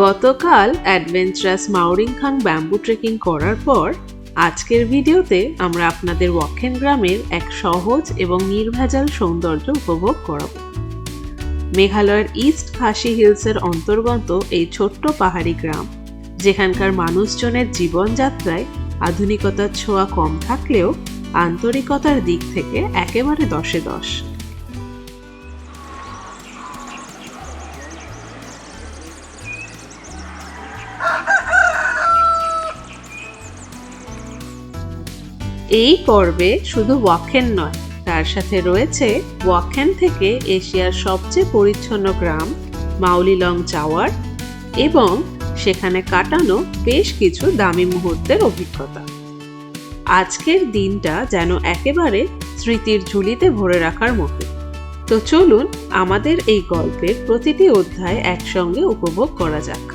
গতকাল adventurous মাউরিংখাং bamboo trekking করার পর আজকের ভিডিওতে আমরা আপনাদের ওয়াখেন গ্রামের এক সহজ এবং নির্ভেজাল সৌন্দর্য উপভোগ করাবো। মেঘালয়ের ইস্ট খাসি হিলসের অন্তর্গত এই ছোট্ট পাহাড়ি গ্রাম, যেখানকার মানুষজনের জীবনযাত্রায় আধুনিকতার ছোঁয়া কম থাকলেও আন্তরিকতার দিক থেকে একেবারে 10-এ 10। এই পর্বে শুধু ওয়াখেন নয়, তার সাথে রয়েছে ওয়াখেন থেকে এশিয়ার সবচেয়ে পরিচ্ছন্ন গ্রাম মাউলিলং যাওয়ার এবং সেখানে কাটানো বেশ কিছু দামি মুহূর্তের অভিজ্ঞতা। আজকের দিনটা যেন একেবারে স্মৃতির ঝুলিতে ভরে রাখার মতো। তো চলুন আমাদের এই গল্পের প্রতিটি অধ্যায় একসঙ্গে উপভোগ করা যাক।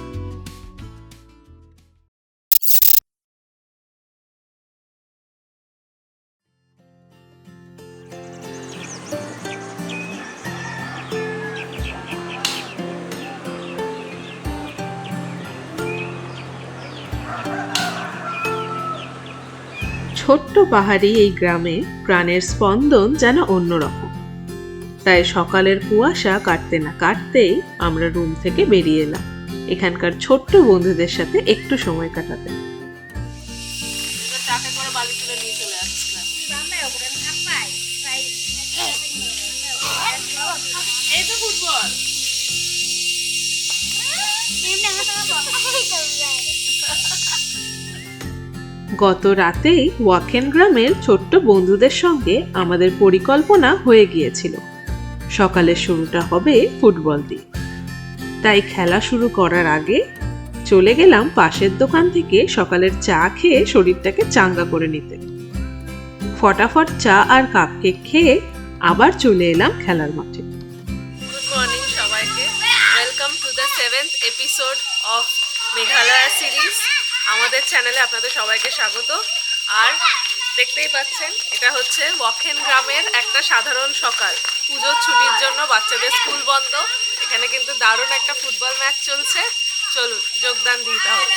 ছোট্ট পাহাড়ি এই গ্রামে প্রাণের স্পন্দন যেন অন্যরকম। তাই সকালের কুয়াশা কাটতে না কাটতেই আমরা রুম থেকে বেরিয়ে এলাম এখানকার ছোট্ট বন্ধুদের সাথে একটু সময় কাটাতে। গত রাতেই ওয়াখেন গ্রামের ছোট্ট বন্ধুদের সঙ্গে আমাদের পরিকল্পনা হয়ে গিয়েছিল সকালের শুরুটা হবে ফুটবল দিয়ে। তাই খেলা শুরু করার আগে চলে গেলাম পাশের দোকান থেকে সকালের চা খেয়ে শরীরটাকে চাঙ্গা করে নিতে। ফটাফট চা আর কাপকেক খেয়ে আবার চলে এলাম খেলার মাঠে। গুড মর্নিং সবাইকে, welcome to the 7th episode of Meghalaya series. আমাদের চ্যানেলে আপনাদের সবাইকে স্বাগত। আর দেখতেই পাচ্ছেন, এটা হচ্ছে ওয়াখেন গ্রামের একটা সাধারণ সকাল। পুজোর ছুটির জন্য বাচ্চাদের স্কুল বন্ধ। এখানে কিন্তু দারুণ একটা ফুটবল ম্যাচ চলছে। চলুন যোগদান দিই তাহলে।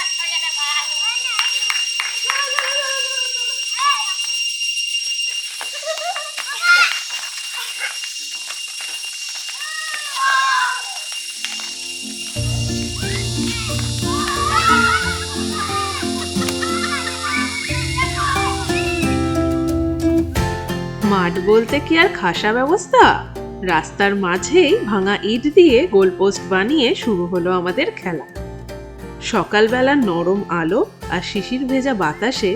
মাঠ বলতে কি আর খাসা ব্যবস্থা? রাস্তার মাঝেই ভাঙা ইট দিয়ে গোলপোস্ট বানিয়ে শুরু হলো আমাদের খেলা। সকালবেলার নরম আলো আর শিশির ভেজা বাতাসে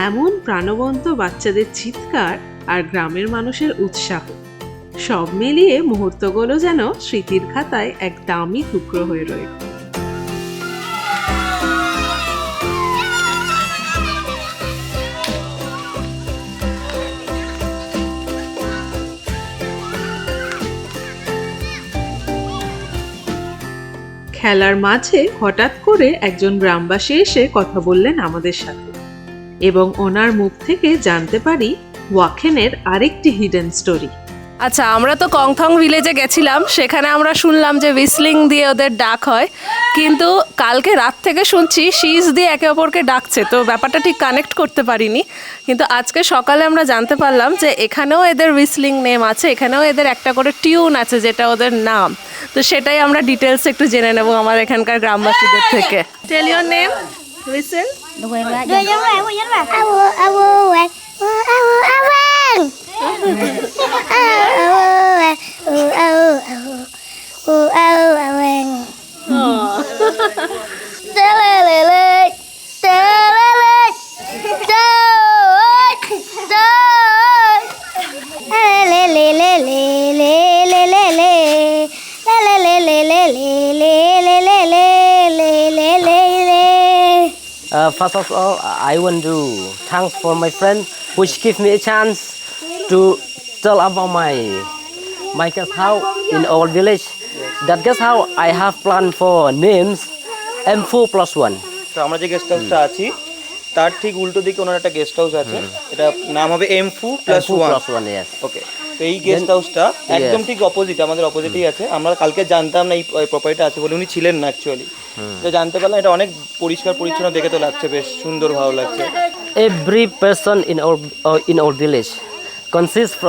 এমন প্রাণবন্ত বাচ্চাদের চিৎকার আর গ্রামের মানুষের উৎসাহ, সব মিলিয়ে মুহূর্তগুলো যেন স্মৃতির খাতায় এক দামি টুকরো হয়ে রইল। খেলার মাঝে হঠাৎ করে একজন গ্রামবাসী এসে কথা বললেন আমাদের সাথে এবং ওনার মুখ থেকে জানতে পারি ওয়াখেনের আরেকটি হিডেন স্টোরি। আচ্ছা, আমরা তো কংথং ভিলেজে গেছিলাম, সেখানে আমরা শুনলাম যে হুইসলিং দিয়ে ওদের ডাক হয়, কিন্তু কালকে রাত থেকে শুনছি শিস দিয়ে একে অপরকে ডাকছে। তো ব্যাপারটা ঠিক কানেক্ট করতে পারিনি, কিন্তু আজকে সকালে আমরা জানতে পারলাম যে এখানেও এদের হুইসলিং নেম আছে, এখানেও এদের একটা করে টিউন আছে যেটা ওদের নাম। তো সেটাই আমরা ডিটেলস একটু জেনে নেব আমার এখানকার গ্রামবাসীদের থেকে। Tell your name, whistle. First of all, I want to thank for my friend which give me a chance to tell about my guest house in our village. That guest house I have planned for names M4+1. তো আমরা যে guest হাউসটা আছি তার ঠিক উল্টো দিকে ওনার একটা guest house আছে, এটা নাম হবে M4+1। yes. ওকে, তো এই গেস্ট হাউসটা একদম ঠিক অপোজিট, আমাদের অপোজিটেই আছে। আমরা কালকে জানতাম না এই প্রপার্টিটা আছে বলে, উনি ছিলেন না অ্যাকচুয়ালি, তো জানতে পারলাম। এটা অনেক পরিষ্কার পরিচ্ছন্ন, দেখে তো লাগছে বেশ সুন্দর, ভালো লাগছে। Every person in our village consists,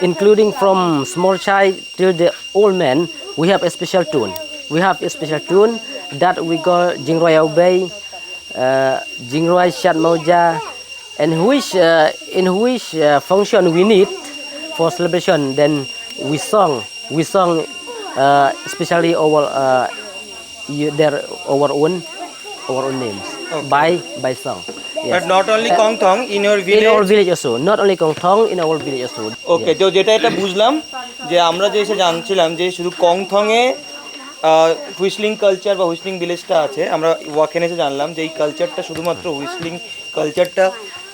including from small child to the old man. We have a special tune. We have a special tune that we call Jingroi Obey, Jingroi Shat Moja, and in which function we need for celebration. Then we song, especially our own names by song. But not only Kongthong, in your In our village. village also, not only Kong Thong, in our village also. ওকে, তো যেটা এটা বুঝলাম যে আমরা যে এসে জানছিলাম যে শুধু কংথংয়ে হুইসলিং কালচার বা হুইসলিং ভিলেজটা আছে, আমরা ওয়াকেন এসে জানলাম যে এই কালচারটা শুধুমাত্র হুইসলিং কালচারটা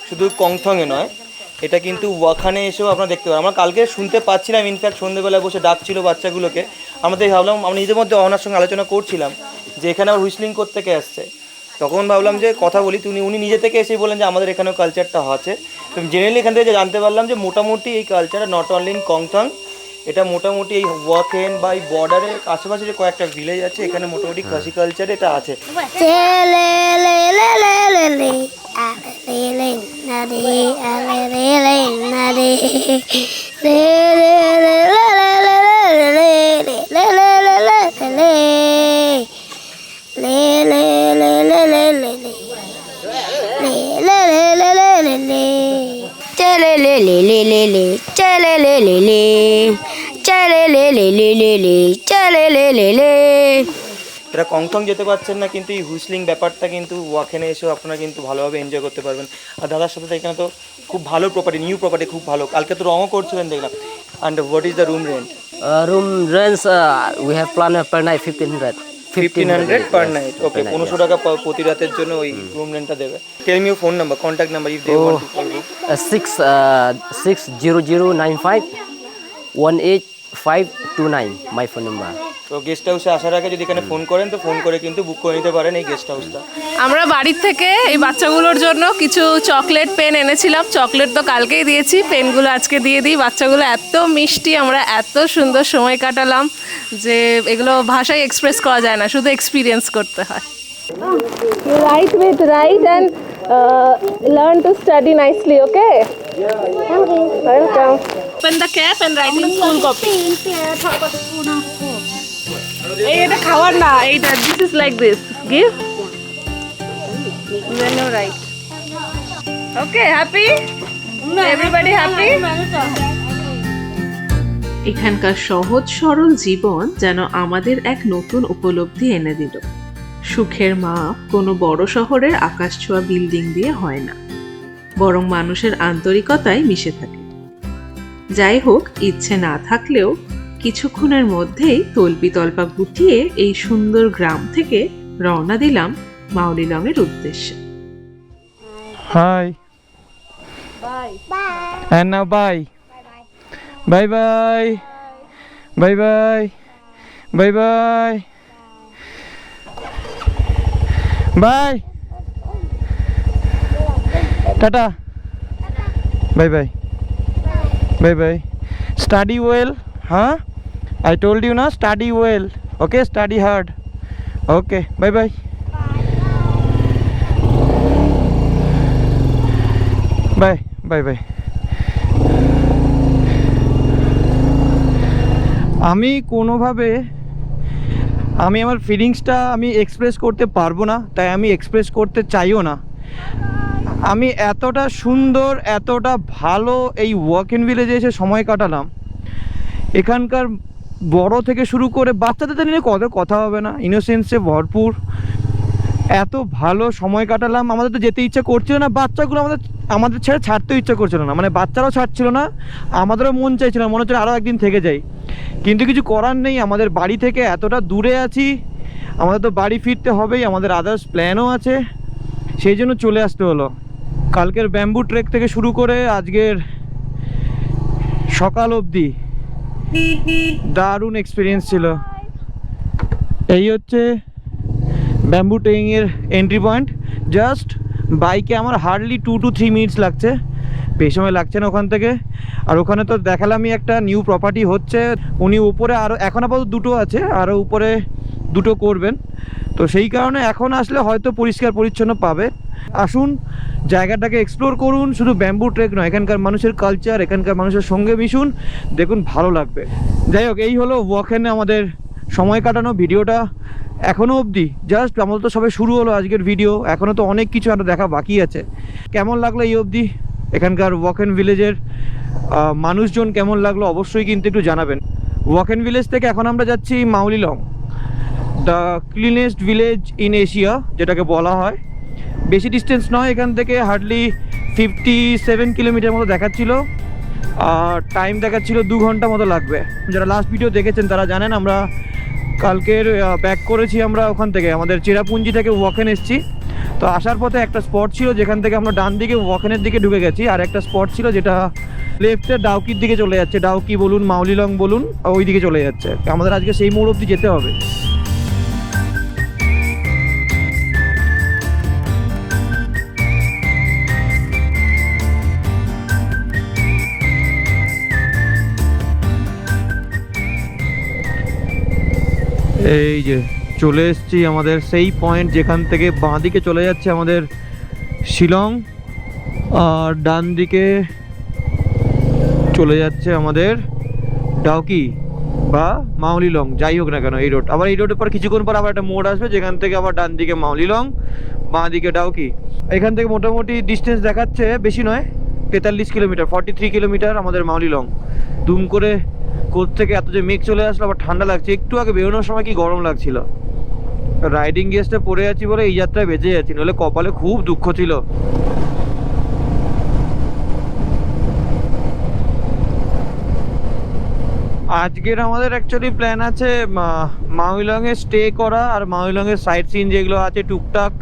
শুধু কংথংয়ে নয়, এটা কিন্তু ওয়াখানে এসেও আপনারা দেখতে পারেন। আমরা কালকে শুনতে পাচ্ছিলাম, ইনফ্যাক্ট সন্ধ্যেবেলায় বসে ডাকছিল বাচ্চাগুলোকে, আমাদের ভাবলাম, আমরা নিজেদের মধ্যে অহনার সঙ্গে আলোচনা করছিলাম যে এখানে আবার হুইসলিং করতে কে আসছে। তখন ভাবলাম যে কথা বলি, উনি নিজে থেকে এসেই বলেন যে আমাদের এখানেও কালচারটা আছে। তো জেনারেলি এখান থেকে যে জানতে পারলাম যে মোটামুটি এই কালচারটা নট অনলি ইন কংথং, এটা মোটামুটি এই ওয়াকেন বা এই বর্ডারের আশেপাশে যে কয়েকটা ভিলেজ আছে, এখানে মোটামুটি খাসি কালচার এটা আছে। এরা কংথং যেতে পারছেন না, কিন্তু এই হুইসলিং ব্যাপারটা কিন্তু ওয়াকেনে এসেও আপনারা কিন্তু ভালোভাবে এনজয় করতে পারবেন। আর দাদার সাথে তো এখানে তো খুব ভালো প্রপার্টি, নিউ প্রপার্টি, খুব ভালো। কালকে তো রঙও করছিলেন দেখলাম। And what is the room rent? Room rents, we have planned per night 1500. 1500 per yes, night. per okay, night, 1500 yes. টাকা প্রতি রাতের জন্য ওই রুম রেন্টটা দেবে। Tell me your phone number, contact number if they want to call you. 60095185229, my phone number. তো guest হাউসে আসার আগে যদি এখানে ফোন করেন, তো ফোন করে কিন্তু বুক করে নিতে পারেন এই গেস্ট হাউসটা। আমরা বাড়ির থেকে এই বাচ্চাগুলোর জন্য কিছু চকলেট পেন এনেছিলাম। চকলেট তো কালকেই দিয়েছি, পেনগুলো আজকে দিয়ে দিই। বাচ্চাগুলো এত মিষ্টি, আমরা এত সুন্দর সময় কাটালাম যে এগুলো ভাষায় এক্সপ্রেস করা যায় না, শুধু এক্সপিরিয়েন্স করতে হয়। Right with right and learn to study nicely, okay? Welcome. Open the cap and write in school copy. এটা খাওয়ার না, এইটা this is like this, give then you write. Okay, happy? Everybody happy? এখানকার সহজ সরল জীবন যেন আমাদের এক নতুন উপলব্ধি এনে দিল। সুখের মাপ কোনো বড় শহরের আকাশছোঁয়া বিল্ডিং দিয়ে হয় না, বরং মানুষের আন্তরিকতায় মিশে থাকে। যাই হোক, ইচ্ছে না থাকলেও কিছুক্ষণের মধ্যেই তল্পিতল্পা গুটিয়ে এই সুন্দর গ্রাম থেকে রওনা দিলাম মাউলিলংয়ের উদ্দেশ্যে। Hi. Bye. And now bye. Bye bye. Bye bye. Bye bye. Bye. Tata. Bye bye. Bye bye. Study well, huh? I told you na, study well. Okay, study hard. Okay, bye bye. Bye bye bye. আমি কোনোভাবে আমার ফিলিংসটা আমি express করতে পারবো না, তাই আমি এক্সপ্রেস করতে চাইও না। আমি এতটা সুন্দর, এতটা ভালো এই ওয়াকেন ভিলেজে এসে সময় কাটালাম। এখানকার বড় থেকে শুরু করে বাচ্চাদের নিয়ে কত কথা হবে না, ইনোসেন্সে ভরপুর, এত ভালো সময় কাটালাম। আমাদের তো যেতে ইচ্ছা করছিল না, বাচ্চাগুলো আমাদের ছেড়ে ছাড়তেও ইচ্ছা করছিল না, মানে বাচ্চারাও ছাড়ছিল না, আমাদেরও মন চাইছিল, মনে হচ্ছে আরও একদিন থেকে যাই। কিন্তু কিছু করার নেই, আমাদের বাড়ি থেকে এতটা দূরে আছি, আমাদের তো বাড়ি ফিরতে হবেই, আমাদের আদার্স প্ল্যানও আছে, সেই জন্য চলে আসতে হলো। কালকের ব্যাম্বু ট্রেক থেকে শুরু করে আজকের সকাল অবধি দারুণ এক্সপিরিয়েন্স ছিল। এই হচ্ছে ব্যাম্বু ট্রেকিংয়ের এন্ট্রি পয়েন্ট। জাস্ট বাইকে আমার হার্ডলি 2 to 3 মিনিটস লাগছে, বেশি সময় লাগছে না ওখান থেকে। আর ওখানে তো দেখালামই একটা নিউ প্রপার্টি হচ্ছে, উনি উপরে আরও এখন আপাতত দুটো আছে, আরও উপরে দুটো করবেন। তো সেই কারণে এখন আসলে হয়তো পরিষ্কার পরিচ্ছন্ন পাবে। আসুন জায়গাটাকে এক্সপ্লোর করুন, শুধু ব্যাম্বু ট্রেক নয়, এখানকার মানুষের কালচার, এখানকার মানুষের সঙ্গে মিশুন, দেখুন ভালো লাগবে। যাই হোক, এই হলো ওয়াকেনে আমাদের সময় কাটানো। ভিডিওটা এখনও অবধি জাস্ট আমাদের তো সবে শুরু হলো আজকের ভিডিও, এখনও তো অনেক কিছু আরও দেখা বাকি আছে। কেমন লাগলো এই অবধি এখানকার ওয়াকেন ভিলেজের মানুষজন, কেমন লাগলো অবশ্যই কিন্তু একটু জানাবেন। ওয়াকেন ভিলেজ থেকে এখন আমরা যাচ্ছি Mawlynnong, the cleanest village in Asia যেটাকে বলা হয়। বেশি ডিস্টেন্স নয় এখান থেকে, হার্ডলি 57 কিলোমিটার মতো দেখাচ্ছিল, আর টাইম দেখাচ্ছিল 2 ঘন্টা মতো লাগবে। যারা লাস্ট ভিডিও দেখেছেন তারা জানেন আমরা কালকের ব্যাক করেছি আমরা ওখান থেকে, আমাদের চেরাপুঞ্জি থেকে ওয়াকেন এসেছি। তো আসার পথে একটা স্পট ছিল যেখান থেকে আমরা ডান দিকে ওয়াকেনের দিকে ঢুকে গেছি, আর একটা স্পট ছিল যেটা লেফটে ডাউকির দিকে চলে যাচ্ছে, ডাউকি বলুন মাউলিলং বলুন ওই দিকে চলে যাচ্ছে। আমাদের আজকে সেই মোড় অবধি যেতে হবে। এই যে চলে এসেছি আমাদের সেই পয়েন্ট যেখান থেকে বাঁ দিকে চলে যাচ্ছে আমাদের শিলং, আর ডান দিকে চলে যাচ্ছে আমাদের ডাউকি বা মাউলিলং, যাই হোক না কেন এই রোড। আবার এই রোডের পর কিছুক্ষণ পর আবার একটা মোড় আসবে যেখান থেকে আবার ডান দিকে মাউলিলং, বাঁ দিকে ডাউকি। এখান থেকে মোটামুটি ডিস্টেন্স দেখাচ্ছে বেশি নয়, 43 কিলোমিটার, 43 কিলোমিটার আমাদের মাউলিলং। দুম করে থেকে এত যে মেঘ চলে আসলো, আবার ঠান্ডা লাগছে। একটু আগে বেরোনোর সময় কি গরম লাগছিল। রাইডিং গেস্টে পড়ে আছি বলে এই যাত্রায় বেঁচে যাচ্ছি, নাহলে কপালে খুব দুঃখ ছিল। আজকের আমাদের অ্যাকচুয়ালি প্ল্যান আছে মাউলিলংয়ে স্টে করা, আর মাউলিলংয়ের সাইট সিন যেগুলো আছে টুকটাক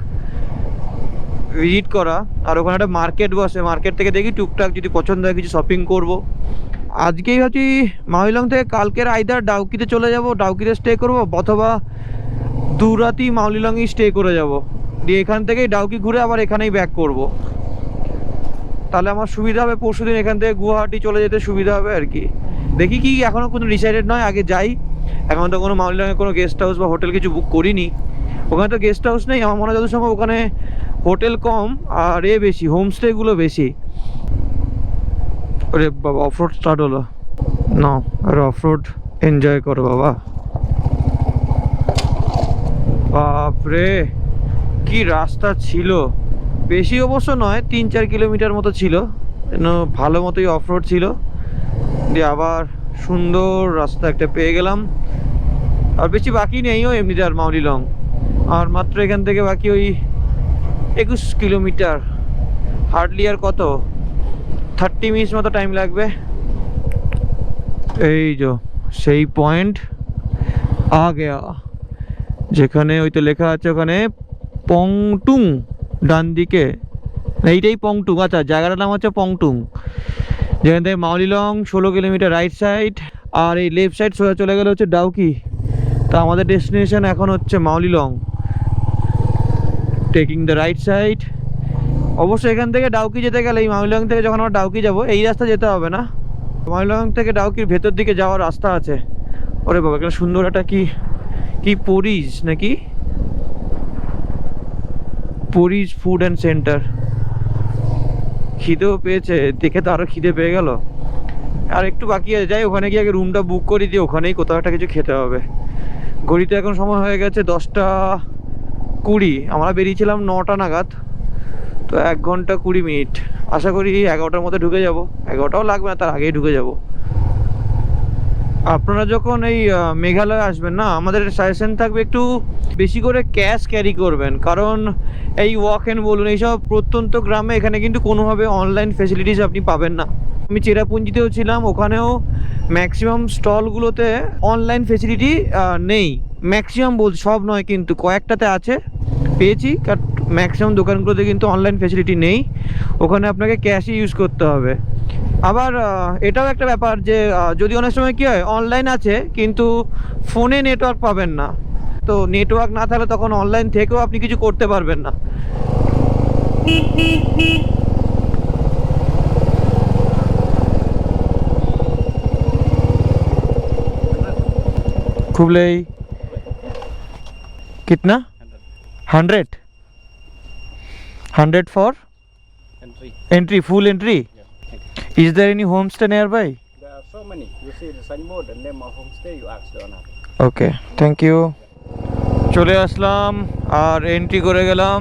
ভিজিট করা। আর ওখানে একটা মার্কেট বসে, মার্কেট থেকে দেখি টুকটাক যদি পছন্দ হয় কিছু শপিং করব। আজকেই ভাবছি মাউলিলং থেকে কালকের আইদার ডাউকিতে চলে যাব, ডাউকিতে স্টে করব, অথবা 2 রাতই মাউলিলংই স্টে করে যাব, দিয়ে এখান থেকেই ডাউকি ঘুরে আবার এখানেই ব্যাক করব। তাহলে আমার সুবিধা হবে, পরশুদিন এখান থেকে গুয়াহাটি চলে যেতে সুবিধা হবে আর কি। দেখি কি, এখনও কোনো ডিসাইডেড নয়, আগে যাই। এখন তো কোনো মাউলিলংয়ে কোনো গেস্ট হাউস বা হোটেল কিছু বুক করিনি। ওখানে তো গেস্ট হাউস নেই আমার মনে হয়, যত সম্ভব ওখানে হোটেল কম আর বেশি, হোমস্টেগুলো বেশি। আরে বাবা, অফরোড স্টার্ট হলো না, আর অফরোড এনজয় করো বাবা। বাপরে কি রাস্তা ছিল, বেশি অবশ্য নয়, 3-4 কিলোমিটার মতো ছিল, ভালো মতোই অফরোড ছিল। দিয়ে আবার সুন্দর রাস্তা একটা পেয়ে গেলাম, আর বেশি বাকি নেইও এমনিতে আর মাউলিলং। আর মাত্র এখান থেকে বাকি ওই 21 কিলোমিটার, হার্ডলি আর কত 30 মিনিট মতো টাইম লাগবে। এই যে সেই পয়েন্ট আ গেয়া, যেখানে ওই তো লেখা আছে ওখানে পংটুং ডান দিকে, এইটাই পংটুং। আচ্ছা, জায়গাটার নাম হচ্ছে পংটুং, যেখান থেকে মাউলিলং 16 কিলোমিটার রাইট সাইড, আর এই লেফট সাইড সোজা চলে গেলে হচ্ছে ডাউকি। তো আমাদের ডেস্টিনেশন এখন হচ্ছে Mawlynnong, taking the right side. অবশ্যই এখান থেকে ডাউকি যেতে গেলে, এই মাউলিলং থেকে যখন আমরা ডাউকি যাব এই রাস্তা যেতে হবে না, মাউলিলং থেকে ডাউকির ভেতর দিকে যাওয়ার রাস্তা আছে। ওরে বাবা, এখানে সুন্দর একটা কি পরিজ নাকি, পরিজ ফুড অ্যান্ড সেন্টার। খিদেও পেয়েছে, দেখে তো আরও খিদে পেয়ে গেল। আর একটু বাকি আছে, যাই ওখানে গিয়ে আগে রুমটা বুক করে দিয়ে ওখানেই কোথাও একটা কিছু খেতে হবে। ঘড়িতে এখন সময় হয়ে গেছে 10টা 20, আমরা বেরিয়েছিলাম 9টা নাগাদ, তো 1 ঘন্টা 20 মিনিট। আশা করি 11টার মধ্যে ঢুকে যাব, 11টাও লাগবে না, তার আগেই ঢুকে যাব। আপনারা যখন এই মেঘালয় আসবেন না, আমাদের সাজেশন থাকবে একটু বেশি করে ক্যাশ ক্যারি করবেন, কারণ এই ওয়াকেন বলুন এইসব প্রত্যন্ত গ্রামে এখানে কিন্তু কোনোভাবে অনলাইন ফেসিলিটিস আপনি পাবেন না। আমি চেরাপুঞ্জিতেও ছিলাম, ওখানেও ম্যাক্সিমাম স্টলগুলোতে অনলাইন ফেসিলিটি নেই। ম্যাক্সিমাম সব নয় কিন্তু কয়েকটাতে আছে, পেয়েছি, কারণ ম্যাক্সিমাম দোকানগুলোতে কিন্তু অনলাইন ফেসিলিটি নেই, ওখানে আপনাকে ক্যাশই ইউজ করতে হবে। আবার এটাও একটা ব্যাপার যে যদি অনেক সময় কী হয়, অনলাইন আছে কিন্তু ফোনে নেটওয়ার্ক পাবেন না, তো নেটওয়ার্ক না থাকলে তখন অনলাইন থেকেও আপনি কিছু করতে পারবেন না। खुबलई कितना 100 for entry, full entry. Is there any homestay nearby? There are so many. You see the signboard, the name of homestay, you ask the owner. Okay, thank you. চলে আসলাম আর এন্ট্রি করে গেলাম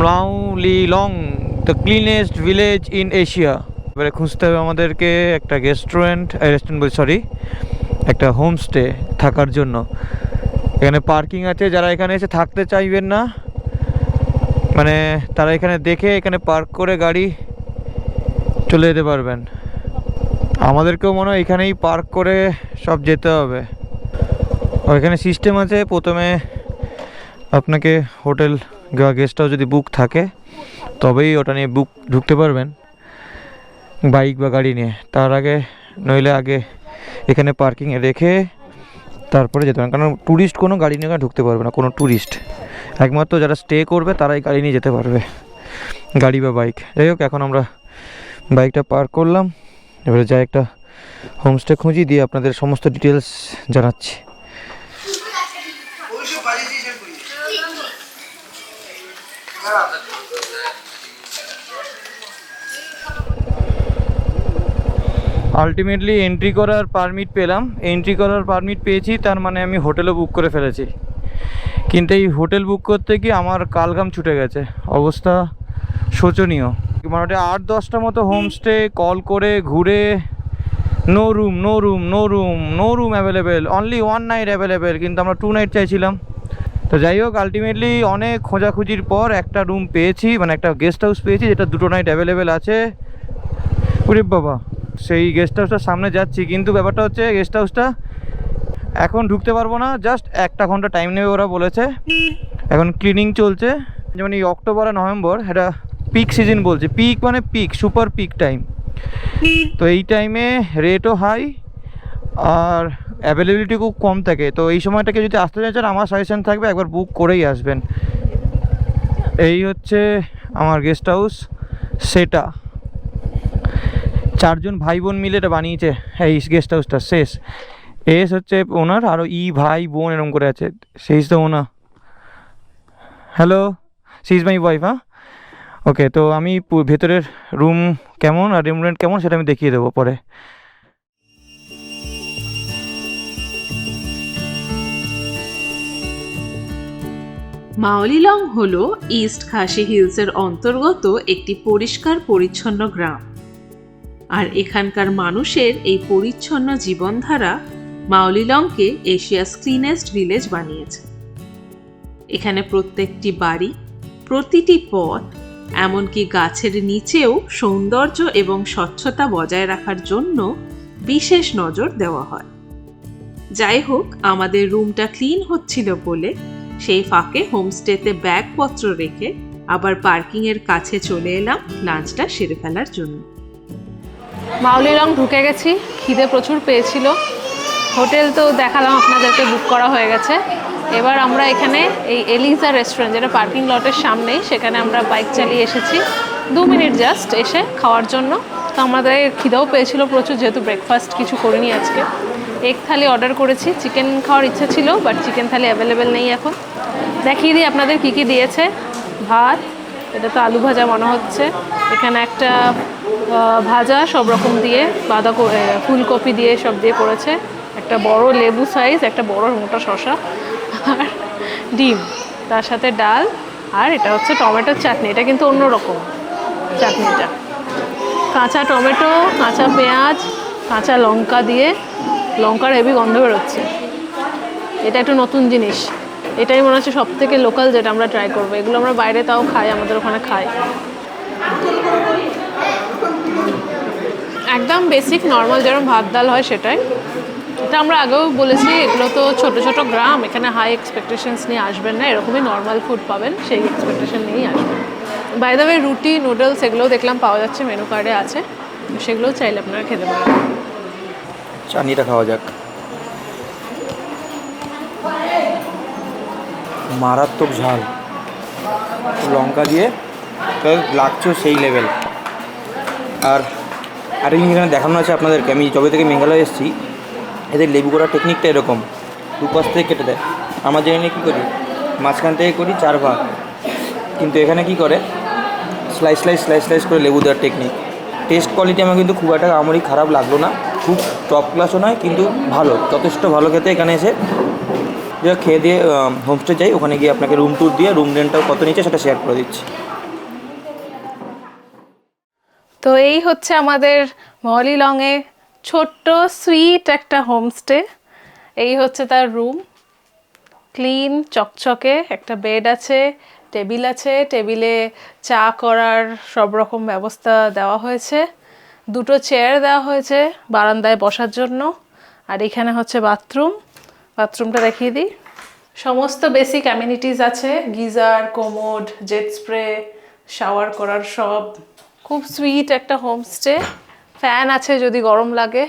Mawlynnong, the cleanest village in Asia. এবারে খুঁজতে হবে আমাদেরকে একটা restaurant sorry একটা homestay থাকার জন্য। এখানে পার্কিং আছে, যারা এখানে এসে থাকতে চাইবেন না মানে তারা এখানে দেখে এখানে পার্ক করে গাড়ি চলে যেতে পারবেন। আমাদেরকেও মনে হয় এখানেই পার্ক করে সব যেতে হবে। ওইখানে সিস্টেম আছে, প্রথমে আপনাকে হোটেল বা গেস্ট হাউস যদি বুক থাকে তবেই ওটা নিয়ে ঢুকতে পারবেন বাইক বা গাড়ি নিয়ে। তার আগে নইলে আগে এখানে পার্কিংয়ে রেখে তারপরে যেতে পারেন, কারণ ট্যুরিস্ট কোনো গাড়ি নিয়ে ঢুকতে পারবে না। কোনো ট্যুরিস্ট একমাত্র যারা স্টে করবে তারাই গাড়ি নিয়ে যেতে পারবে, গাড়ি বা বাইক। যাই হোক, এখন আমরা বাইকটা পার্ক করলাম, এবারে যাই একটা হোমস্টে খুঁজি, দিয়ে আপনাদের সমস্ত ডিটেলস জানাচ্ছি। আলটিমেটলি এন্ট্রি করার পারমিট পেলাম। এন্ট্রি করার পারমিট পেয়েছি, তার মানে আমি হোটেলও বুক করে ফেলেছি। কিন্তু এই হোটেল বুক করতে গিয়ে আমার কালঘাম ছুটে গেছে, অবস্থা শোচনীয়। মোটামুটি 8-10টা মতো হোমস্টে কল করে ঘুরে no room available, only 1 night available, কিন্তু আমরা 2 নাইট চাইছিলাম। তো যাই হোক, আলটিমেটলি অনেক খোঁজাখুঁজির পর একটা রুম পেয়েছি, মানে একটা গেস্ট হাউস পেয়েছি যেটা 2 নাইট অ্যাভেলেবেল আছে। ওরে বাবা, সেই গেস্ট হাউসটার সামনে যাচ্ছি, কিন্তু ব্যাপারটা হচ্ছে গেস্ট হাউসটা এখন ঢুকতে পারবো না, জাস্ট 1 ঘন্টা টাইম নেবে ওরা বলেছে। এখন ক্লিনিং চলছে, যেমন এই অক্টোবর আর নভেম্বর এটা পিক সিজন বলছে। পিক মানে পিক, সুপার পিক টাইম। তো এই টাইমে রেটও হাই আর অ্যাভেলেবিলিটি খুব কম থাকে। তো এই সময়টাকে যদি আসতে চাইছেন, আমার সাজেশন থাকবে একবার বুক করেই আসবেন। এই হচ্ছে আমার গেস্ট হাউস, সেটা 4 জন ভাই বোন মিলে এটা বানিয়েছে এই গেস্ট হাউসটা। শেষ এস হচ্ছে ওনার, আরও ভাই বোন এরকম করে আছে। সেই তো ওনার, hello, she is my wife. হ্যাঁ, ওকে। তো আমি ভেতরের রুম কেমন আর রুম রেন্ট কেমন সেটা আমি দেখিয়ে দেবো পরে। মাওলিলং হল ইস্ট খাসি হিলসের অন্তর্গত একটি পরিষ্কার পরিচ্ছন্ন গ্রাম। আর এখানকার মানুষের এই পরিচ্ছন্ন জীবনধারা মাওলিলংকে এশিয়াস ক্লিনেস্ট ভিলেজ বানিয়েছে। এখানে প্রত্যেকটি বাড়ি, প্রতিটি পথ, এমনকি গাছের নিচেও সৌন্দর্য এবং স্বচ্ছতা বজায় রাখার জন্য বিশেষ নজর দেওয়া হয়। যাই হোক, আমাদের রুমটা ক্লিন হচ্ছিল বলে সেই ফাঁকে হোমস্টেতে ব্যাগপত্র রেখে আবার পার্কিংয়ের কাছে চলে এলাম লাঞ্চটা সেরে ফেলার জন্য। মাওলিলং ঢুকে গেছি, খিদে প্রচুর পেয়েছিল। হোটেল তো দেখালাম আপনাদেরকে, বুক করা হয়ে গেছে। এবার আমরা এখানে এই এলিজা রেস্টুরেন্ট, যেটা পার্কিং লটের সামনেই, সেখানে আমরা বাইক চালিয়ে এসেছি 2 মিনিট জাস্ট এসে খাওয়ার জন্য। তো আমাদের খিদেও পেয়েছিল প্রচুর, যেহেতু ব্রেকফাস্ট কিছু করিনি আজকে। এগ থালি অর্ডার করেছি, চিকেন খাওয়ার ইচ্ছা ছিল, বাট চিকেন থালি অ্যাভেলেবেল নেই এখন। দেখিয়ে দিই আপনাদের কী কী দিয়েছে। ভাত, এটা তো আলু ভাজা মনে হচ্ছে। এখানে একটা ভাজা সব রকম দিয়ে, ফুলকপি দিয়ে সব দিয়ে করেছে। একটা বড় লেবু সাইজ, একটা বড় মোটা শসা, আর ডিম, তার সাথে ডাল, আর এটা হচ্ছে টমেটোর চাটনি। এটা কিন্তু অন্যরকম চাটনিটা, কাঁচা টমেটো, কাঁচা পেঁয়াজ, কাঁচা লঙ্কা দিয়ে, লঙ্কার হেভি গন্ধ বেরোচ্ছে। এটা একটু নতুন জিনিস, এটাই মনে হচ্ছে সব থেকে লোকাল, যেটা আমরা ট্রাই করবো। এগুলো আমরা বাইরে তাও খাই, আমাদের ওখানে খাই। একদম বেসিক নর্মাল যেরকম ভাত ডাল হয় সেটাই। এটা আমরা আগেও বলেছি, এগুলো তো ছোট ছোট গ্রাম, এখানে হাই এক্সপেকটেশনস নিয়ে আসবেন না, এরকমই নর্মাল ফুড পাবেন, সেই এক্সপেকটেশন নিয়েই আসবেন। বাই দ্য ওয়ে, রুটি, নুডলস এগুলোও দেখলাম পাওয়া যাচ্ছে, মেনু কার্ডে আছে, সেগুলোও চাইলে আপনারা খেতে পারেন। চাটনিটা খাওয়া যাক। মারাত্মক ঝাল, লঙ্কা দিয়ে লাগছে সেই লেভেল। আর আরেক জিনিস এখানে দেখানো আছে আপনাদেরকে, আমি যবে থেকে মেঘালয় এসেছি এদের লেবু করার টেকনিকটা এরকম, দুপাশ থেকে কেটে দেয়। আমার যেখানে কী করি, মাঝখান থেকে করি 4 ভাগ, কিন্তু এখানে কি করে স্লাইস স্লাইস স্লাইস স্লাইস করে লেবু দেওয়ার টেকনিক। টেস্ট কোয়ালিটি আমার কিন্তু খুব একটা আমারই খারাপ লাগলো না, খুব টপ ক্লাসও নয়, কিন্তু ভালো, যথেষ্ট ভালো খেতে। এখানে এসে যে খেয়ে দিয়ে হোমস্টে যাই, ওখানে গিয়ে আপনাকে রুম ট্যুর দিয়ে রুম রেন্টটাও কত নিচ্ছে সেটা শেয়ার করে দিচ্ছি। তো এই হচ্ছে আমাদের মলিলংয়ে ছোট্ট সুইট একটা হোমস্টে। এই হচ্ছে তার রুম, ক্লিন চকচকে, একটা বেড আছে, টেবিল আছে, টেবিলে চা করার সব রকম ব্যবস্থা দেওয়া হয়েছে, 2টো চেয়ার দেওয়া হয়েছে বারান্দায় বসার জন্য। আর এখানে হচ্ছে বাথরুমটা দেখিয়ে দিই। সমস্ত বেসিক অ্যামিনিটিস আছে, geyser, commode, jet spray, shower করার সব। খুব সুইট একটা হোমস্টে। ফ্যান আছে যদি গরম লাগে,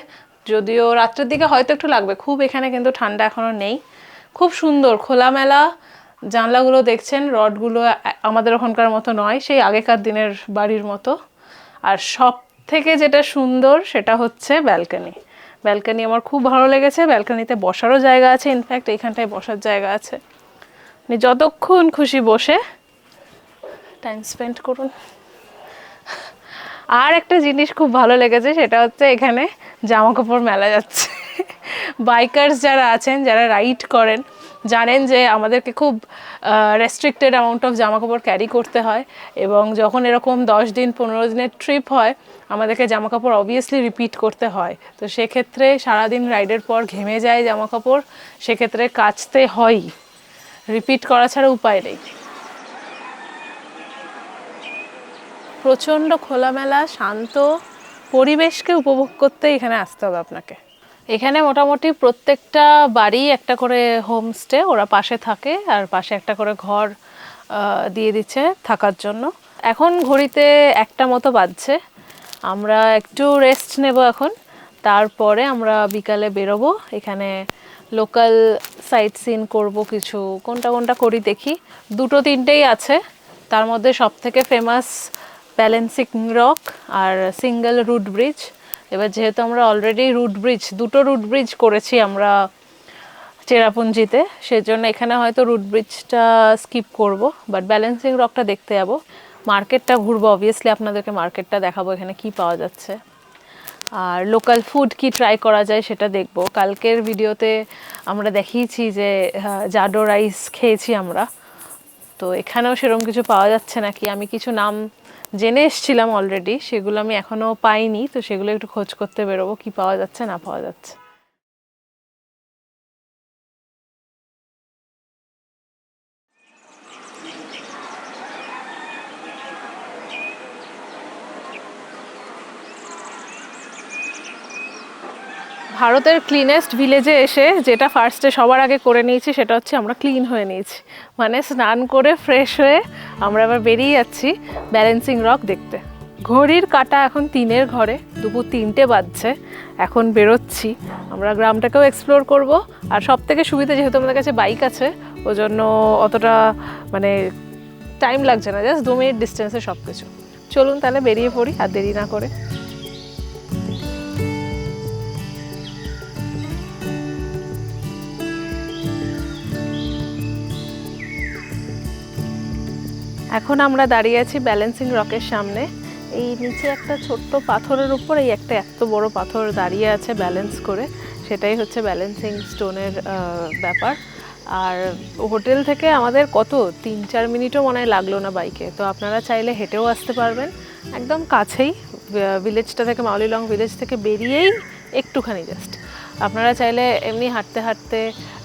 যদিও রাত্রের দিকে হয়তো একটু লাগবে, খুব এখানে কিন্তু ঠান্ডা এখনও নেই। খুব সুন্দর খোলামেলা, জানলাগুলো দেখছেন, রডগুলো আমাদের ওখানকার মতো নয়, সেই আগেকার দিনের বাড়ির মতো। আর সব থেকে যেটা সুন্দর সেটা হচ্ছে ব্যালকনি আমার খুব ভালো লেগেছে। ব্যালকনিতে বসারও জায়গা আছে, ইনফ্যাক্ট এইখানটায় বসার জায়গা আছে, আপনি যতক্ষণ খুশি বসে টাইম স্পেন্ড করুন। আর একটা জিনিস খুব ভালো লেগেছে, সেটা হচ্ছে এখানে জামা কাপড় মেলা যাচ্ছে। বাইকার্স যারা আছেন, যারা রাইড করেন, জানেন যে আমাদেরকে খুব রেস্ট্রিক্টেড অ্যামাউন্ট অফ জামা কাপড় ক্যারি করতে হয়, এবং যখন এরকম 10 দিন 15 দিনের ট্রিপ হয় আমাদেরকে জামা কাপড় অবভিয়াসলি রিপিট করতে হয়। তো সেক্ষেত্রে সারাদিন রাইডের পর ঘেমে যায় জামা কাপড়, সেক্ষেত্রে কাচতে হয়ই, রিপিট করা ছাড়া উপায় নেই। প্রচণ্ড খোলামেলা শান্ত পরিবেশকে উপভোগ করতে এখানে আসতে হবে আপনাকে। এখানে মোটামুটি প্রত্যেকটা বাড়ি একটা করে হোমস্টে, ওরা পাশে থাকে, আর পাশে একটা করে ঘর দিয়ে দিচ্ছে থাকার জন্য। এখন ঘড়িতে 1টা মতো বাজছে, আমরা একটু রেস্ট নেব এখন, তারপরে আমরা বিকালে বেরোবো। এখানে লোকাল সাইট সিন করবো কিছু, কোনটা করি দেখি। 2-3টেই আছে, তার মধ্যে সবথেকে ফেমাস ব্যালেন্সিং রক আর সিঙ্গেল রুট ব্রিজ। এবার যেহেতু আমরা অলরেডি দুটো রুট ব্রিজ করেছি আমরা চেরাপুঞ্জিতে, সেজন্য এখানে হয়তো রুট ব্রিজটা স্কিপ করব, বাট ব্যালেন্সিং রকটা দেখতে যাবো। মার্কেটটা ঘুরবো, অবভিয়াসলি আপনাদেরকে মার্কেটটা দেখাবো এখানে কি পাওয়া যাচ্ছে, আর লোকাল ফুড কি ট্রাই করা যায় সেটা দেখব। কালকের ভিডিওতে আমরা দেখিয়েছি যে জাডো রাইস খেয়েছি আমরা, তো এখানেও সেরকম কিছু পাওয়া যাচ্ছে নাকি। আমি কিছু নাম জেনে এসেছিলাম অলরেডি, সেগুলো আমি এখনও পাইনি, তো সেগুলো একটু খোঁজ করতে বেরোবো কি পাওয়া যাচ্ছে না পাওয়া যাচ্ছে। ভারতের ক্লিনেস্ট ভিলেজে এসে যেটা ফার্স্টে সবার আগে করে নিয়েছি সেটা হচ্ছে আমরা ক্লিন হয়ে নিয়েছি, মানে স্নান করে ফ্রেশ হয়ে আমরা এবার বেরিয়ে যাচ্ছি ব্যালেন্সিং রক দেখতে। ঘড়ির কাঁটা এখন 3-এর ঘরে, দুপুর 3টে বাজছে, এখন বেরোচ্ছি। আমরা গ্রামটাকেও এক্সপ্লোর করব, আর সব থেকে সুবিধা যেহেতু আমাদের কাছে বাইক আছে, ওই জন্য অতটা মানে টাইম লাগছে না, জাস্ট 2 মিনিট ডিস্টেন্সে সব কিছু। চলুন তাহলে বেরিয়ে পড়ি আর দেরি না করে। এখন আমরা দাঁড়িয়ে আছি ব্যালেন্সিং রকের সামনে। এই নিচে একটা ছোট্ট পাথরের উপর এই একটা এত বড় পাথর দাঁড়িয়ে আছে ব্যালেন্স করে, সেটাই হচ্ছে ব্যালেন্সিং স্টোনের ব্যাপার। আর হোটেল থেকে আমাদের কত 3-4 মিনিটও মনে হয় লাগলো না বাইকে, তো আপনারা চাইলে হেঁটেও আসতে পারবেন, একদম কাছেই ভিলেজটা থেকে, মাউলিলং ভিলেজ থেকে বেরিয়েই একটুখানি জাস্ট। আপনারা চাইলে এমনি হাঁটতে হাঁটতে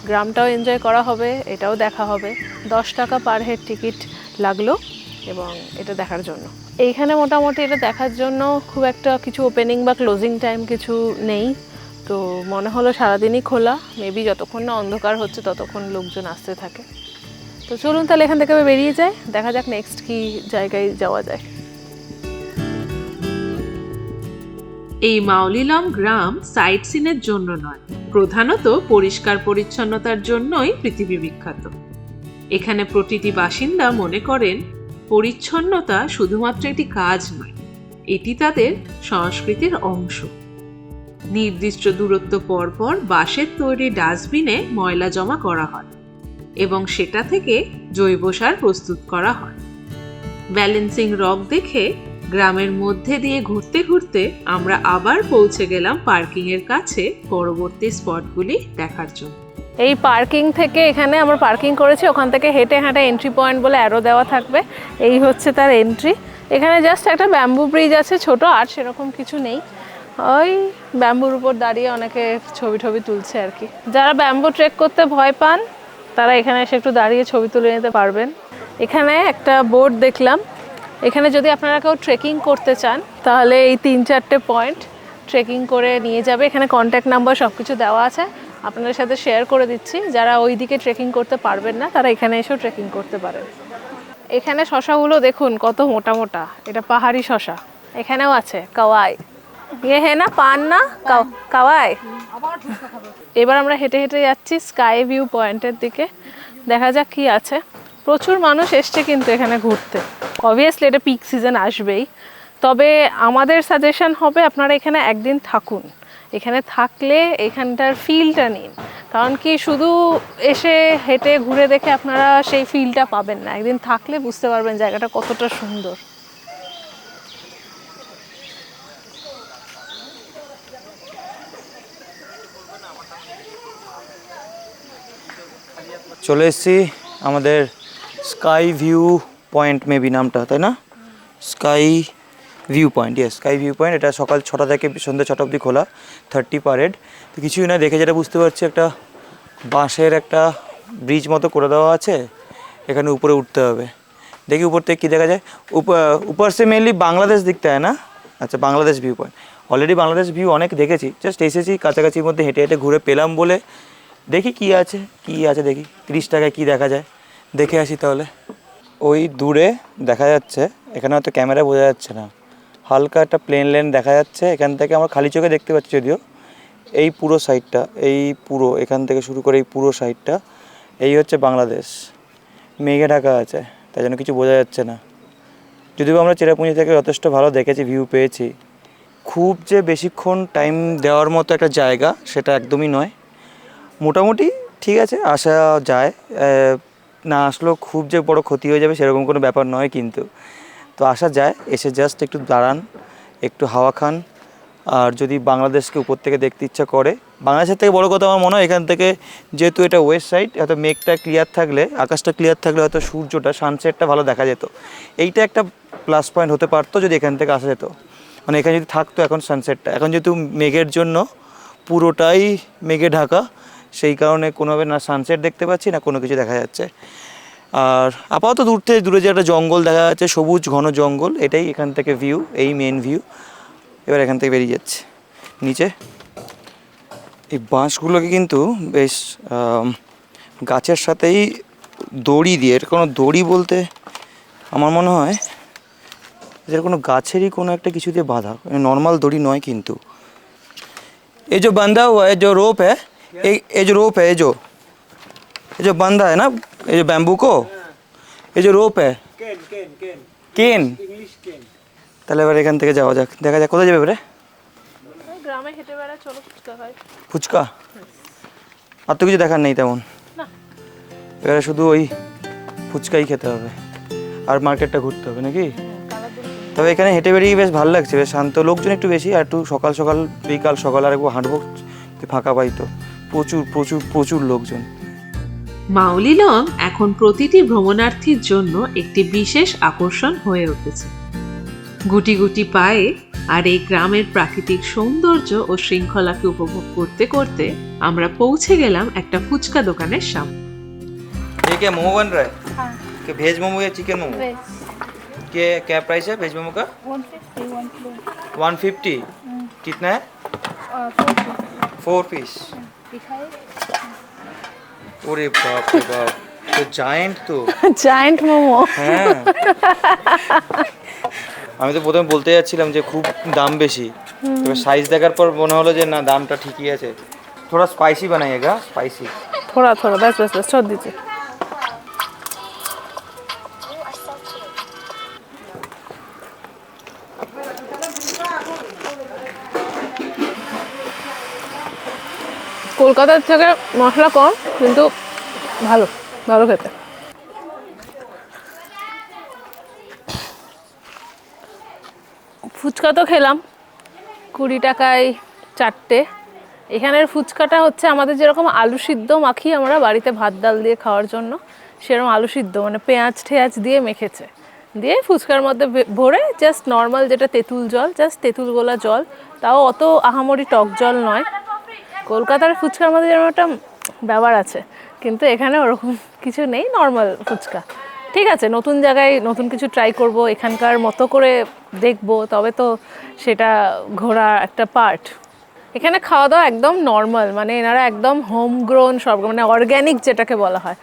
গ্রামটাও এনজয় করা হবে, এটাও দেখা হবে। 10 টাকা পার হেড টিকিট লাগলো এবং এটা দেখার জন্য। এইখানে মোটামুটি এটা দেখার জন্য খুব একটা কিছু ওপেনিং বা ক্লোজিং টাইম কিছু নেই, তো মনে হলো সারাদিনই খোলা, মেবি যতক্ষণ না অন্ধকার হচ্ছে ততক্ষণ লোকজন আসতে থাকে। তো চলুন তাহলে এখান থেকে বেরিয়ে যায়, দেখা যাক নেক্সট কি জায়গায় যাওয়া যায়। এই মাউলিলং গ্রাম সাইট সিনের জন্য নয়, প্রধানত পরিষ্কার পরিচ্ছন্নতার জন্যই পৃথিবী বিখ্যাত। এখানে প্রতিটি বাসিন্দা মনে করেন পরিচ্ছন্নতা শুধুমাত্র একটি কাজ নয়, এটি তাদের সংস্কৃতির অংশ। নির্দিষ্ট দূরত্ব পর পর বাঁশের তৈরি ডাস্টবিনে ময়লা জমা করা হয় এবং সেটা থেকে জৈব সার প্রস্তুত করা হয়। ব্যালেন্সিং রক দেখে গ্রামের মধ্যে দিয়ে ঘুরতে ঘুরতে আমরা আবার পৌঁছে গেলাম পার্কিং এর কাছে পরবর্তী স্পটগুলি দেখার জন্য। এই পার্কিং থেকে এখানে আমরা পার্কিং করেছি, ওখান থেকে হেঁটে হেঁটে এন্ট্রি পয়েন্ট বলে অ্যারো দেওয়া থাকবে, এই হচ্ছে তার এন্ট্রি। এখানে জাস্ট একটা ব্যাম্বু ব্রিজ আছে ছোট, আর সেরকম কিছু নেই। ওই ব্যাম্বুর উপর দাঁড়িয়ে অনেকে ছবি টবি তুলছে আর কি। যারা ব্যাম্বু ট্রেক করতে ভয় পান তারা এখানে এসে একটু দাঁড়িয়ে ছবি তুলে নিতে পারবেন। এখানে একটা বোর্ড দেখলাম, এখানে যদি আপনারা কেউ ট্রেকিং করতে চান তাহলে এই 3-4টে পয়েন্ট ট্রেকিং করে নিয়ে যাবে। এখানে কন্ট্যাক্ট নাম্বার সব কিছু দেওয়া আছে, আপনাদের সাথে শেয়ার করে দিচ্ছি। যারা ওই দিকে ট্রেকিং করতে পারবেন না তারা এখানে এসেও ট্রেকিং করতে পারেন। এখানে শশাগুলো দেখুন কত মোটা মোটা, এটা পাহাড়ি শশা। এখানেও আছে কাওয়াই, ইয়ে হ্যাঁ না পান না কাওয়াই। এবার আমরা হেঁটে হেঁটে যাচ্ছি স্কাই ভিউ পয়েন্টের দিকে, দেখা যাক কি আছে। প্রচুর মানুষ এসছে কিন্তু এখানে ঘুরতে, অবভিয়াসলি এটা পিক সিজন আসবেই। তবে আমাদের সাজেশন হবে আপনারা এখানে একদিন থাকুন, এখানে থাকলে এখানটার ফিলটা নিন, কারণ কি শুধু এসে হেঁটে ঘুরে দেখে আপনারা সেই ফিলটা পাবেন না, একদিন থাকলে বুঝতে পারবেন জায়গাটা কতটা সুন্দর। চলে এসেছি আমাদের স্কাই ভিউ পয়েন্ট, মেবি নামটা, তাই না? Sky view point, yes sky view point. এটা সকাল 6টা থেকে সন্ধ্যা 6টা অবধি খোলা, 30 পার হেড। তো কিছুই না, দেখে যেটা বুঝতে পারছি একটা বাঁশের একটা ব্রিজ মতো করে দেওয়া আছে, এখানে উপরে উঠতে হবে। দেখি উপর থেকে কী দেখা যায়। উপর সে মেনলি বাংলাদেশ দিকটা হয় না? আচ্ছা, Bangladesh view point. Already Bangladesh view অনেক দেখেছি, জাস্ট এসেছি কাছাকাছির মধ্যে হেঁটে হেঁটে ঘুরে পেলাম বলে দেখি কি আছে দেখি 30 টাকায় কী দেখা যায়, দেখে আসি তাহলে। ওই দূরে দেখা যাচ্ছে, এখানে হয়তো ক্যামেরা বোঝা যাচ্ছে না, হালকা একটা প্লেন লেন দেখা যাচ্ছে। এখান থেকে আমরা খালি চোখে দেখতে পাচ্ছি যদিও, এই পুরো সাইডটা, এই পুরো এখান থেকে শুরু করে এই পুরো সাইডটা, এই হচ্ছে বাংলাদেশ। মেঘে ঢাকা আছে, তাই জন্য কিছু বোঝা যাচ্ছে না। যদিও আমরা চেরাপুঞ্জি থেকে যথেষ্ট ভালো দেখেছি, ভিউ পেয়েছি। খুব যে বেশিক্ষণ টাইম দেওয়ার মতো একটা জায়গা সেটা একদমই নয়, মোটামুটি ঠিক আছে, আসা যায়। না আসলেও খুব যে বড় ক্ষতি হয়ে যাবে সেরকম কোনো ব্যাপার নয়, কিন্তু তো আসা যায়। এসে জাস্ট একটু দাঁড়ান, একটু হাওয়া খান, আর যদি বাংলাদেশকে উপর থেকে দেখতে ইচ্ছা করে, বাংলাদেশের থেকে বড় কথা আমার মনে হয় এখান থেকে, যেহেতু এটা ওয়েস্ট সাইড, হয়তো মেঘটা ক্লিয়ার থাকলে, আকাশটা ক্লিয়ার থাকলে হয়তো সূর্যটা, সানসেটটা ভালো দেখা যেত। এইটা একটা প্লাস পয়েন্ট হতে পারতো যদি এখান থেকে আসা যেত, মানে এখানে যদি থাকতো এখন সানসেটটা। এখন যেহেতু মেঘের জন্য পুরোটাই মেঘে ঢাকা, সেই কারণে কোনোভাবে না সানসেট দেখতে পাচ্ছি না কোনো কিছু দেখা যাচ্ছে। আর আপাতত দূরে যে একটা জঙ্গল দেখা যাচ্ছে, সবুজ ঘন জঙ্গল, এটাই এখান থেকে ভিউ, এই মেন ভিউ। এবার এখান থেকে বেরিয়ে যাচ্ছে নিচে। এই বাঁশগুলোকে কিন্তু বেশ গাছের সাথেই দড়ি দিয়ে, এর কোনো দড়ি বলতে আমার মনে হয় এর কোনো গাছেরই কোনো একটা কিছু দিয়ে বাঁধা, নর্মাল দড়ি নয় কিন্তু। এই যে বাঁধা हुआ है जो रोप है, ये जो रोप है, ये जो बंधा है ना, ये जो बैम्बू को, ये जो रोप है, কেন তাহলে এবার এখান থেকে যাওয়া যাক, দেখা যাক কোথায় যাবে এবারে। গ্রামে হেঁটে বেড়া, চলো ফুচকা খাই। ফুচকা? আর তো কিছু দেখার নেই তেমন, এবারে শুধু ওই ফুচকাই খেতে হবে আর মার্কেটটা ঘুরতে হবে নাকি। তবে এখানে হেঁটে বেরিয়ে বেশ ভালো লাগছে, বেশ শান্ত, লোকজন একটু বেশি, আর একটু সকাল সকাল আর একটু হাঁটবো, ফাঁকা পাই তো, প্রচুর প্রচুর প্রচুর লোকজন। মাউলিলং এখন প্রতিটি ভ্রমণার্থীর জন্য একটি বিশেষ আকর্ষণ হয়ে উঠেছে। গুটি গুটি পায়ে আর এই গ্রামের প্রাকৃতিক সৌন্দর্য ও শৃঙ্খলাকে উপভোগ করতে করতে আমরা পৌঁছে গেলাম একটা ফুচকা দোকানের সামনে। ये क्या मोमो बन रहा है? कि वेज मोमो या चिकन मोमो? के क्या प्राइस है वेज मोमो का? 150। कितना है? 4 पीस। ওরে বাপ রে বাপ, তো জায়েন্ট, তো জায়ান্ট মোমো। হ্যাঁ, আমি তো প্রথমে বলতে যাচ্ছিলাম যে খুব দাম বেশি, তবে সাইজ দেখার পর মনে হলো যে না, দামটা ঠিকই আছে। थोड़ा स्पाइसी बनाइएगा, स्पाइसी। थोड़ा थोड़ा बस बस बस छोड़ दीजिए। কলকাতার থেকে মশলা কম, কিন্তু ভালো ভালো খেতে। ফুচকা তো খেলাম 20 টাকায় 4টে। এখানের ফুচকাটা হচ্ছে আমাদের যেরকম আলু সিদ্ধ মাখি আমরা বাড়িতে ভাত ডাল দিয়ে খাওয়ার জন্য, সেরকম আলু সিদ্ধ মানে পেঁয়াজ ঠেয়াজ দিয়ে মেখেছে, দিয়ে ফুচকার মধ্যে ভরে জাস্ট নর্মাল যেটা তেঁতুল জল, জাস্ট তেঁতুল গোলা জল, তাও অত আহামরি টক জল নয়। কলকাতার ফুচকার মধ্যে যেরকম একটা ব্যাপার আছে, কিন্তু এখানে ওরকম কিছু নেই, নর্মাল ফুচকা। ঠিক আছে, নতুন জায়গায় নতুন কিছু ট্রাই করব, এখানকার মতো করে দেখব, তবে তো সেটা ঘোরা একটা পার্ট। এখানে খাওয়া দাওয়া একদম নর্মাল, মানে এনারা একদম হোম গ্রোন সব, মানে অর্গ্যানিক যেটাকে বলা হয়,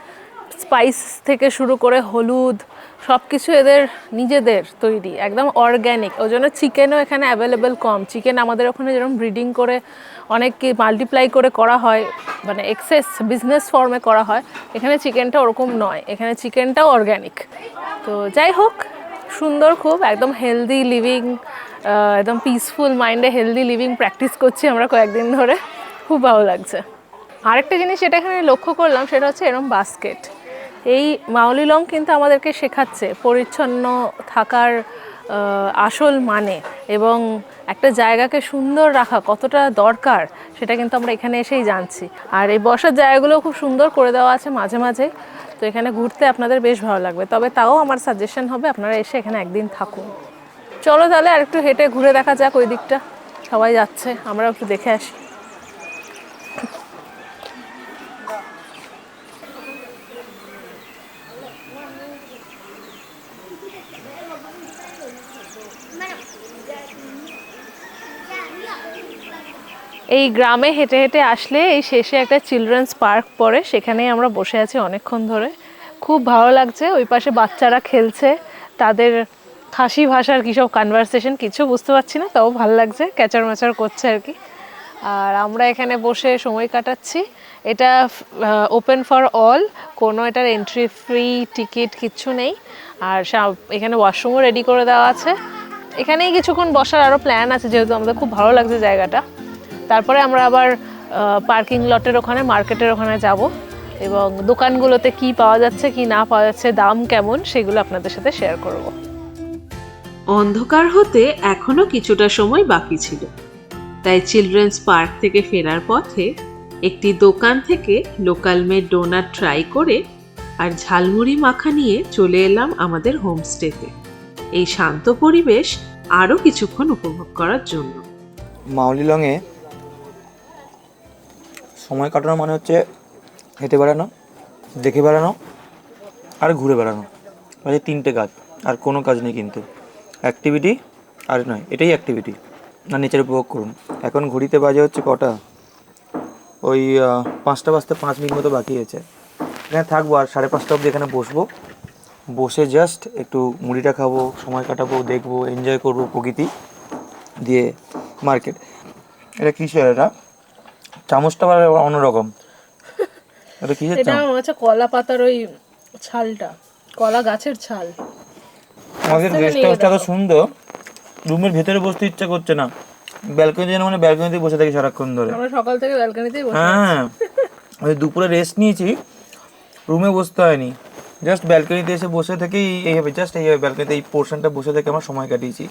স্পাইস থেকে শুরু করে হলুদ সব কিছু এদের নিজেদের তৈরি, একদম অর্গ্যানিক। ওই জন্য চিকেনও এখানে অ্যাভেলেবেল কম। চিকেন আমাদের ওখানে যেরকম ব্রিডিং করে অনেক মাল্টিপ্লাই করে করা হয়, মানে এক্সেস বিজনেস ফর্মে করা হয়, এখানে চিকেনটা ওরকম নয়, এখানে চিকেনটাও অর্গ্যানিক। তো যাই হোক, সুন্দর খুব, একদম হেলদি লিভিং, একদম পিসফুল মাইন্ডে হেলদি লিভিং প্র্যাকটিস করছি আমরা কয়েকদিন ধরে, খুব ভালো লাগছে। আরেকটা জিনিস যেটা এখানে লক্ষ্য করলাম সেটা হচ্ছে এরকম বাস্কেট। এই মাউলিলং কিন্তু আমাদেরকে শেখাচ্ছে পরিচ্ছন্ন থাকার আসল মানে, এবং একটা জায়গাকে সুন্দর রাখা কতটা দরকার সেটা কিন্তু আমরা এখানে এসেই জানছি। আর এই বসার জায়গাগুলো খুব সুন্দর করে দেওয়া আছে মাঝে মাঝে, তো এখানে ঘুরতে আপনাদের বেশ ভালো লাগবে। তবে তাও আমার সাজেশন হবে আপনারা এসে এখানে একদিন থাকুন। চলো তাহলে আর একটু হেঁটে ঘুরে দেখা যাক ওই দিকটা, সবাই যাচ্ছে, আমরাও একটু দেখে আসি। এই গ্রামে হেঁটে হেঁটে আসলে এই শেষে একটা চিলড্রেন্স পার্ক পড়ে, সেখানেই আমরা বসে আছি অনেকক্ষণ ধরে, খুব ভালো লাগছে। ওই পাশে বাচ্চারা খেলছে, তাদের খাসি ভাষার কী সব কনভারসেশন, কিছু বুঝতে পারছি না, তাও ভালো লাগছে, ক্যাচার ম্যাচার করছে আর কি। আর আমরা এখানে বসে সময় কাটাচ্ছি। এটা ওপেন ফর অল, কোনো এটার এন্ট্রি ফ্রি টিকিট কিচ্ছু নেই। আর এখানে ওয়াশরুমও রেডি করে দেওয়া আছে। এখানেই কিছুক্ষণ বসার আরও প্ল্যান আছে, যেহেতু আমাদের খুব ভালো লাগছে জায়গাটা। তারপরে আমরা আবার পার্কিং লটের ওখানে, মার্কেটের ওখানে যাব, এবং দোকানগুলোতে কি পাওয়া যাচ্ছে কি না পাওয়া যাচ্ছে, দাম কেমন, সেগুলো আপনাদের সাথে শেয়ার করব। অন্ধকার হতে এখনো কিছুটা সময় বাকি ছিল, তাই চিলড্রেন্স পার্ক থেকে ফেরার পথে একটি দোকান থেকে লোকাল মেড ডোনাট ট্রাই করে আর ঝালমুড়ি মাখা নিয়ে চলে এলাম আমাদের হোমস্টেতে, এই শান্ত পরিবেশ আরও কিছুক্ষণ উপভোগ করার জন্য। মাউলিলংয়ে সময় কাটানো মানে হচ্ছে হেঁটে বেড়ানো, দেখে বেড়ানো আর ঘুরে বেড়ানো, মানে 3টে কাজ, আর কোনো কাজ নেই। কিন্তু অ্যাক্টিভিটি আর নয়, এটাই অ্যাক্টিভিটি, না নেচার উপভোগ করুন। এখন ঘড়িতে বাজে হচ্ছে কটা, ওই 5টা বাজতে 5 মিনিট মতো বাকি আছে। এখানে থাকবো আর 5:30 অবধি এখানে বসবো, বসে জাস্ট একটু মুড়িটা খাবো, সময় কাটাবো, দেখবো, এনজয় করবো প্রকৃতি দিয়ে। মার্কেট, এটা কিসের, এটা চামচটা অন্যরকম, এটা কিসের এটা চামচ? হচ্ছে কলা পাতার ওই ছালটা, কলা গাছের ছাল। আমাদের গেস্ট হাউসটা এত সুন্দর, রুমের ভেতরে বসতে ইচ্ছা করছে না, ব্যালকনি যেন মানে ব্যালকনিতে বসে থাকি সারাক্ষণ ধরে। আমরা সকাল থেকে ব্যালকনিতেই বসে আছি। হ্যাঁ, ওই দুপুরে রেস্ট নিয়েছি, রুমে বসতে হয়নি, জাস্ট ব্যালকনিতে এসে বসে থেকেই এইভাবে, জাস্ট এইভাবে ব্যালকনিতে এই পোর্শনটা বসে থেকে আমরা সময় কাটিয়েছি।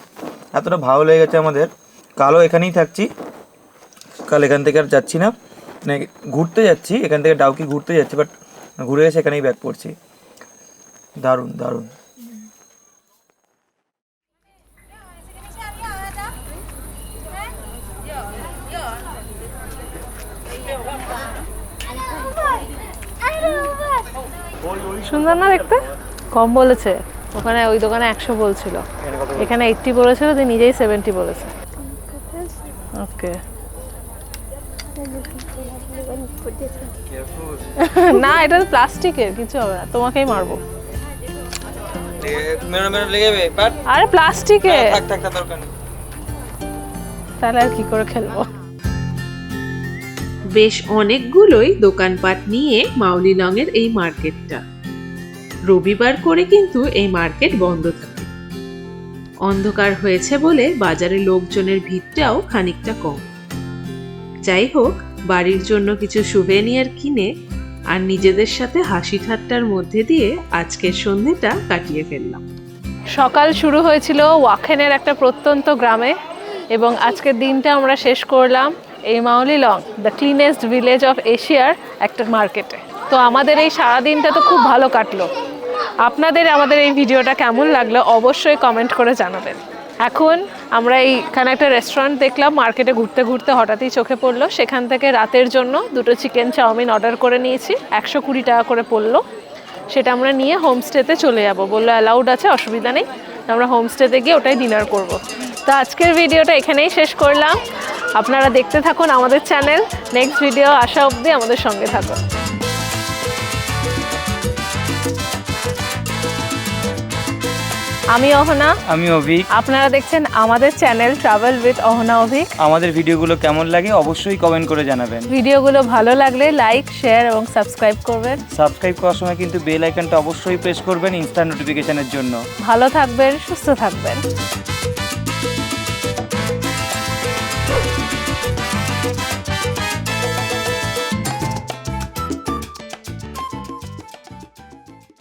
এতটা ভালো লেগেছে আমাদের। কালও এখানেই থাকছি, কাল এখান থেকে আর যাচ্ছি না, মানে ঘুরতে যাচ্ছি, এখান থেকে ডাউকি ঘুরতে যাচ্ছি, বাট ঘুরে এসে এখানেই ব্যাক করছি। দারুণ দারুণ। সুন্দর না দেখতে? কম বলেছে ওখানে, ওই দোকানে 100 বলছিল, এখানে 80 বলেছিল, তুই নিজেই 70 বলেছে। ওকে, না এটা তো প্লাস্টিকের, কিছু হবে না, তোমাকেই মারবো। আরে প্লাস্টিকের, তাহলে আর কি করে খেলবো। বেশ অনেকগুলোই দোকানপাট নিয়ে মাউলিলংয়ের এই মার্কেটটা। রবিবার করে কিন্তু এই মার্কেট বন্ধ থাকে, অন্ধকার হয়েছে বলে বাজারে লোকজনের ভিড়টাও খানিকটা কম। যাই হোক, বাড়ির জন্য কিছু সুভেনিয়ার কিনে আর নিজেদের সাথে হাসি ঠাট্টার মধ্যে দিয়ে আজকের সন্ধেটা কাটিয়ে ফেললাম। সকাল শুরু হয়েছিল ওয়াখেনের একটা প্রত্যন্ত গ্রামে এবং আজকের দিনটা আমরা শেষ করলাম এই মাওলিলং, দ্য ক্লিনেস্ট ভিলেজ অফ এশিয়ার একটা মার্কেটে। তো আমাদের এই সারাদিনটা তো খুব ভালো কাটলো। আপনাদের আমাদের এই ভিডিওটা কেমন লাগলো অবশ্যই কমেন্ট করে জানাবেন। এখন আমরা এইখানে একটা রেস্টুরেন্ট দেখলাম, মার্কেটে ঘুরতে ঘুরতে হঠাৎই চোখে পড়লো। সেখান থেকে রাতের জন্য 2টো চিকেন চাউমিন অর্ডার করে নিয়েছি, 120 টাকা করে পড়লো। সেটা আমরা নিয়ে হোমস্টেতে চলে যাব, বললো অ্যালাউড আছে, অসুবিধা নেই। আমরা হোমস্টেতে গিয়ে ওটাই ডিনার করব। তো আজকের ভিডিওটা এখানেই শেষ করলাম। আপনারা দেখতে থাকুন আমাদের চ্যানেল। নেক্সট ভিডিও আসা অবধি আমাদের সঙ্গে থাকুন। আমি অহনা, আমি অভিক। আপনারা দেখছেন আমাদের channel travel with Ahana Avik. আমাদের ভিডিওগুলো কেমন লাগে অবশ্যই কমেন্ট করে জানাবেন। ভিডিওগুলো ভালো লাগলে লাইক, শেয়ার এবং সাবস্ক্রাইব করবেন। সাবস্ক্রাইব করার সময় কিন্তু বেল আইকনটা অবশ্যই প্রেস করবেন ইনস্ট্যান্ট নোটিফিকেশনের জন্য। ভালো থাকবেন, সুস্থ থাকবেন।